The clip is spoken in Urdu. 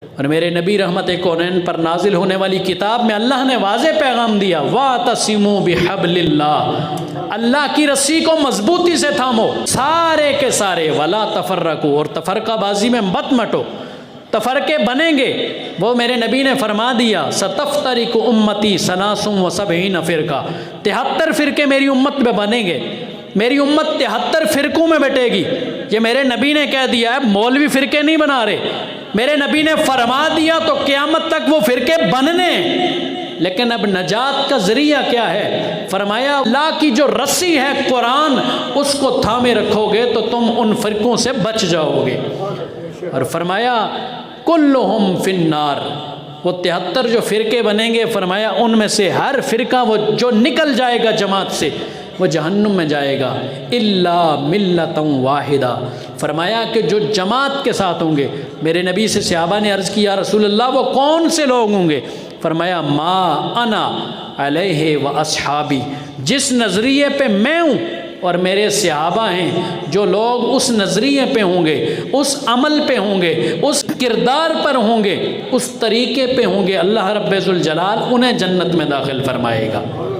اور میرے نبی رحمت کونین پر نازل ہونے والی کتاب میں اللہ نے واضح پیغام دیا، وَاعْتَصِمُوا بِحَبْلِ اللَّهِ، اللہ کی رسی کو مضبوطی سے تھامو، سارے کے سارے، وَلَا تَفَرَّقُوا، اور تفرقہ بازی میں مت مٹو، تفرقے بنیں گے۔ وہ میرے نبی نے فرما دیا، سَتَفْتَرِقُ أُمَّتِي ثَلَاثٌ وَسَبْعِينَ فِرْقَةً، 73 فرقے میری امت میں بنیں گے، میری امت 73 فرقوں میں بٹے گی۔ یہ میرے نبی نے کہہ دیا ہے، مولوی فرقے نہیں بنا رہے، میرے نبی نے فرما دیا تو قیامت تک وہ فرقے بننے۔ لیکن اب نجات کا ذریعہ کیا ہے؟ فرمایا اللہ کی جو رسی ہے قرآن، اس کو تھامے رکھو گے تو تم ان فرقوں سے بچ جاؤ گے۔ اور فرمایا کلہم فی النار، وہ 73 جو فرقے بنیں گے، فرمایا ان میں سے ہر فرقہ وہ جو نکل جائے گا جماعت سے وہ جہنم میں جائے گا، الا ملۃ واحدہ، فرمایا کہ جو جماعت کے ساتھ ہوں گے۔ میرے نبی سے صحابہ نے عرض کیا، رسول اللہ وہ کون سے لوگ ہوں گے؟ فرمایا ما انا علیہ و اصحابی، جس نظریے پہ میں ہوں اور میرے صحابہ ہیں، جو لوگ اس نظریے پہ ہوں گے، اس عمل پہ ہوں گے، اس کردار پر ہوں گے، اس طریقے پہ ہوں گے، اللہ رب ذوالجلال انہیں جنت میں داخل فرمائے گا۔